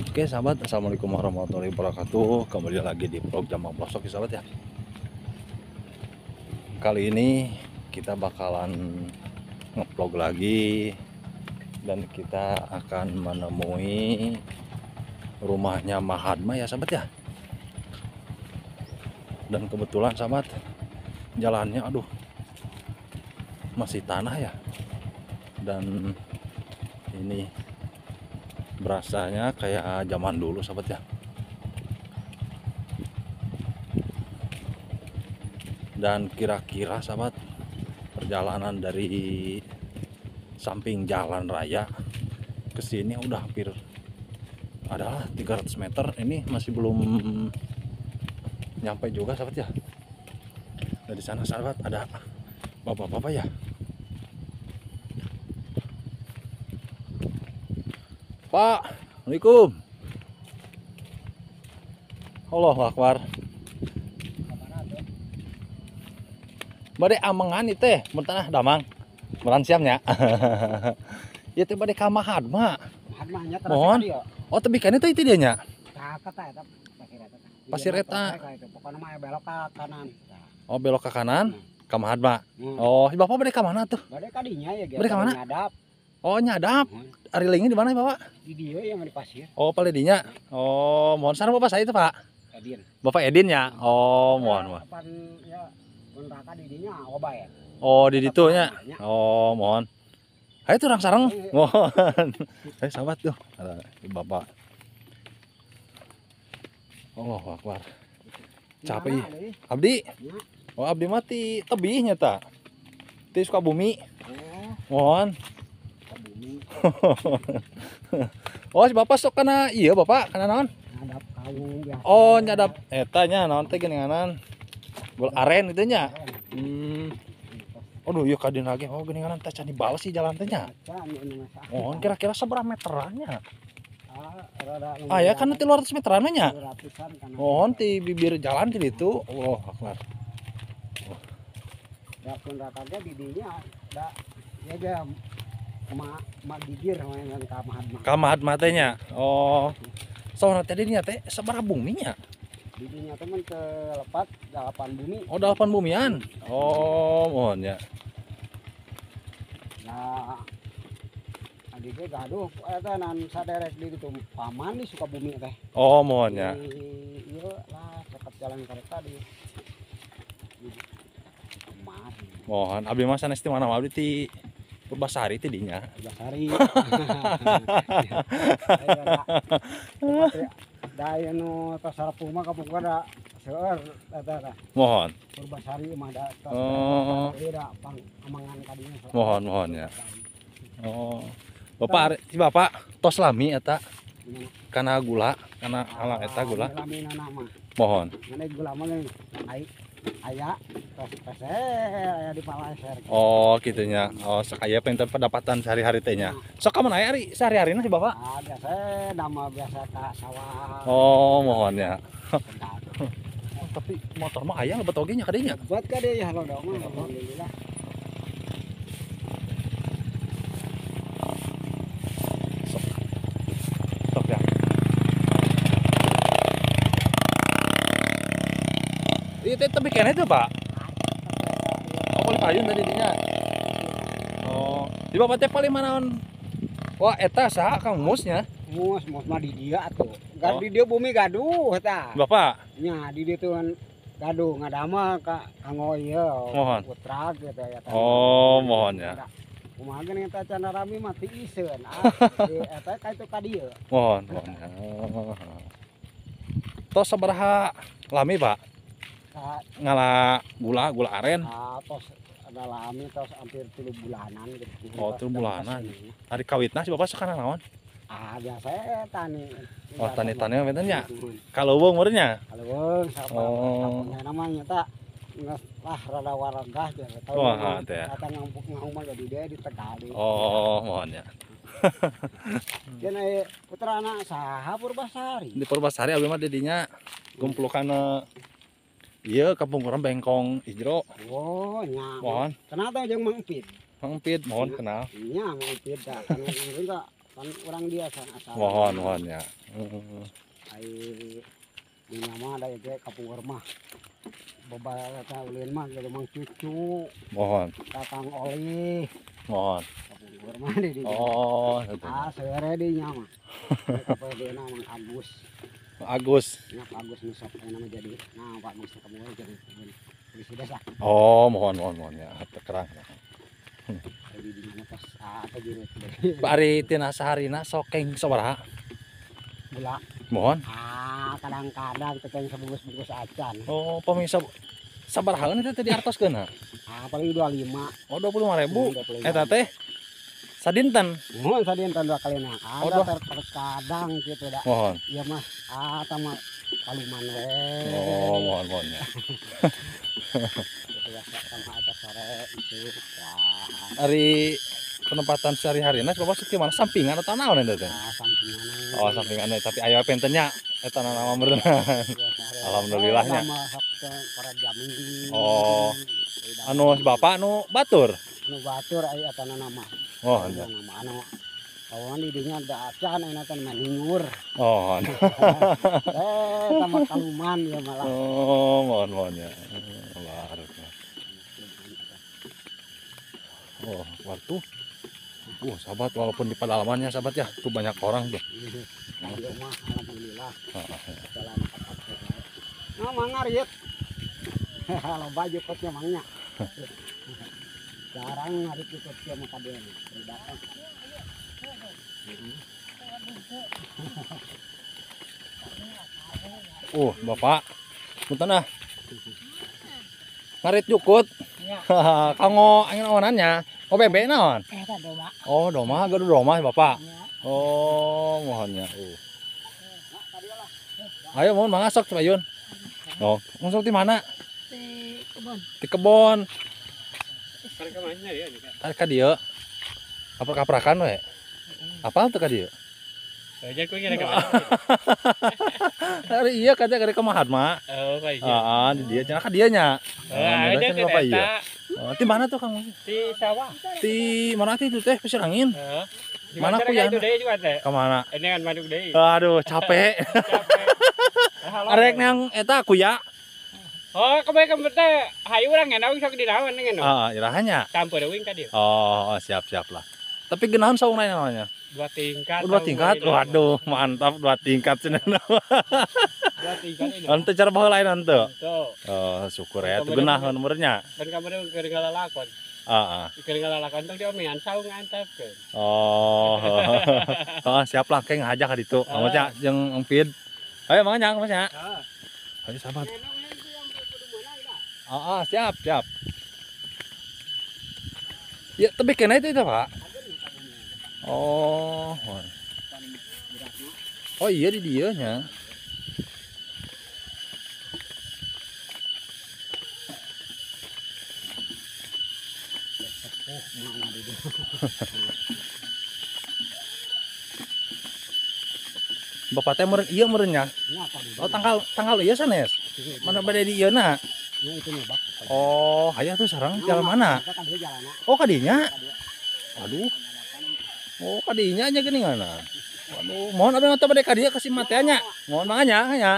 Oke sahabat, assalamualaikum warahmatullahi wabarakatuh. Kembali lagi di vlog Jamal Pelosok ya sahabat ya. Kali ini kita bakalan ngevlog lagi dan kita akan menemui rumahnya Mahadma ya sahabat ya. Dan kebetulan sahabat, jalannya aduh masih tanah ya. Dan ini berasanya kayak zaman dulu sahabat ya. Dan kira-kira sahabat, perjalanan dari samping jalan raya ke sini udah hampir adalah 300 meter. Ini masih belum nyampe juga sahabat ya. Dari sana sahabat ada bapak-bapak ya. Pak, Assalamualaikum. Allahu Akbar. Bade amangan itu teh, mentanah damang. Meran siamnya. Ya teh bade ka Mahadma. Mahadmanya Mohon. Oh, tapi kan itu dia nya. Pasir eta. Pokoknya mah belok ke kanan. Oh, belok ke kanan, ke Mahadma. Hmm. Oh, si Bapak bade ka mana tuh? Bade kadinya ya gitu. Bade ka mana? Nyadap. Oh, nyadap. Ari lingnya di mana ya, Bapak? Di dia yang di pasir. Oh, paledinya. Oh, mohon sana Bapak saya itu, Pak. Edin. Bapak Edin ya. Oh, mohon. Kapan ya neraka di dinya oba ya. Oh, di ditu nya. Oh, mohon. Ayo tuh orang sarang. Mohon. Ayo sahabat tuh. Ada Bapak. Allahu Akbar. Capek. Abdi. Oh, abdi mati tebihnya ta. Ti Sukabumi. Mohon. Oh, si Bapak sok kana iya Bapak, kana naon? Nyadap kawung biasa. Oh, nyadap eta nya naon teh geuninganan. Gol aren itu nya. Aduh, yuk kadin lagi. Oh, geuninganan teh can dibales sih jalan teh nya. Oh, kira-kira seberapa meterannya? Ah, ya kan 300 meteran nya. Mohon ti bibir jalan ti ditu. Allah Akbar. Ya pun ratanya di dinya da ya aja ma digir yang ka Mahadma. Ka Mahadma teh nya. Oh. Soalnya tadi nya teh seberapa buminya? Di dinya teman ke lepat 8 bumi. Oh, 8 bumian. Oh, mohon ya. Nah, adik gaduh eta nan saderek di ditu paman di Sukabumi teh. Oh, mohon ya. Ieu lah cepat jalan kereta di Mas. Mohon abdi mah sanes ti mana abdi ti Purbasari ti dinya. Purbasari. Daya nu tos Sarapung mah kapung kada seueur eta. Mohon. Purbasari mah da tos. Oh. Beda pang amangan kadinya. Mohon ya. Oh. Bapak si Bapak tos lami eta kana gula, kana alang eta gula. Lamina nama. Mohon. Ngene gula mah aya tos aya di Palaser. Oh, gitunya. Oh, sakaya pengen pendapatan sehari-hari teh nya. Sok ka mana ari sehari-harina si Bapak? Ah, biasa nama biasa ka sawah. Oh, mohon ya. Oh, tapi motor mah aya lebat oge nya ka dinya. Buat ka deh ya lo dong alhamdulillah. Sok ya. Itu tapi kene tuh, Pak. Oh, paling payun tadi dinya. Oh, di Bapak teh paling manaon? Wah, eta saha Kang Musnya? Mus mah di dia tuh. Oh. Di dia bumi gaduh eta. Bapak. Nya di dia tuh kan gaduh ngadama ka kanggo ieu Mohon. putra gitu ya. Oh, mohon ya. Kumaha geus eta can rami mati iseun. Eta ka itu ka dieu. Mohon ya. Oh. Tos sabaraha lami, Pak? Ngala gula aren. Tos adalah ami tos hampir 3 bulanan gitu. Oh, 3 bulanan. Hari kawitna si Bapak sakana naon? Biasa tani. Oh, tani-tani mah nya. Kaleuweung meureunnya. Kaleuweung Oh. namanya tak nges lah rada waragah ya. Wah, teh. Kata ngampuk ngahuma jadi dia di Tegal. Oh, mohon ya. Yen putra anak saha Purbasari. Di Purbasari abdi mah didinya gumpulkan ieu kampung urang Bengkong Ijro. Oh, nya. Mohon. Kenapa jeung Mang Pit? Mang Pit, mohon kenal. Nya Mang Pit da kan enggak kan orang dia asal. Mohon ya. Ai di nama ada ge kapung mah. Babaraha ulin mah ge mang cucu. Mohon. Kakang Oli. Mohon. Kapung mah di dinya. Oh, gitu. Seure di nya mah. Kapung dia Mang Agus. Agus. Ya Pak Agus nusap nama jadi. Nah, Pak Agus kapung jadi polisi desa. Oh, mohon ya. Terkerang. Jadi di mana pas apa gitu. Pak Ari tina saharina sokeng sabaraha? Gula. Mohon. Kadang-kadang tekeng sebungkus-bungkus acan. Oh, pemirsa sabaraha itu tadi artoskeun ha? Paling 25. Oh, 25.000. Eta teh sadinten. Mohon sadinten 2 kali na. Ada terkadang gitu dah. Mohon. Iya mah, mah kaluman we. Oh, mohon ya. Gitu ya sama atas sore itu. Wah. Ari penempatan sehari-harina coba sih gimana sampingan atau naon eta teh? Sampingan. Oh, sampingan tapi aya pentennya eta nama beneran. Alhamdulillahnya. Para jamin. Oh. Anu bapak anu batur. Anu batur aya eta nama. Oh, iya. Nama anu kawan di dinya ada acan enak kan maningur. Oh. Sama kaluman ya malah. Oh, mohon ya. Oh, waktu. Sahabat walaupun di pedalamannya sahabat ya, tuh banyak orang tuh. Iya mah alhamdulillah. Jalan nah, mangariet. Kalau baju kotnya mangnya. Jarang ngarit kotnya mah kaden. Datang. Bapak. Punten ah. Ngarit jukut. Kanggo angin awanannya. Oh, bebek naon? Doma. Oh, doma, gaduh doma Bapak. Ya. Oh, mohonnya. Ayo mohon mangasok coba Yun. Oh, masuk di mana? Di kebun. Di kebon. Kan kemana ya? Ka dieu. Kaprak-kaprakan we. Apal teh ka dieu? Aja ku kira kemana? Ari iya kata ka kemahat mah. Oh, kayak gitu. Heeh, di dieu cenah ka dieu nya. Ada Cenah Bapak iya. Oh, di mana tuh Kang? di sawah. Di mana itu teh pasir angin? Mana ku ya? Itu deh juga teh. Kemana? Ini kan maduk deh. Aduh, capek. Arek nang eta ku ya. Oh, kemarin teh hayu urang ngena sok di naon ngena. Irahanya. Campur wing ka dieu. Oh, siap lah. Tapi genahan saung lain namanya. 2 tingkat. 2 tingkat. Waduh, mantap 2 tingkat cenah. 2 tingkat ini. Ante cara baheula lain ante. Tuh. Oh, syukur ya. Itu genah nomornya. Dan kemarin keur ngalalakon. Heeh. Keur ngalalakon teh dia mian saung ngantepkeun. Oh. Oh, siap lah keng ngajak ka ditu. Maksudnya jeung Engpid. Ayo manganya Mas ya. Ayo sahabat. Siap. Ya, tapi kena itu Pak. Oh. Oh iya di dieu nya. Bapak teh meureun ieu meureunnya. Oh, tanggal ieu sanes. Mana bade di ieu na? Oh, aya tuh sareng jalan mana? Oh, ka dinya. Aduh. Oh, ka dinya nya geuninganna. Waduh, mohon abang atuh bade ka dieu kasih mateanya. Mohon manganya nya.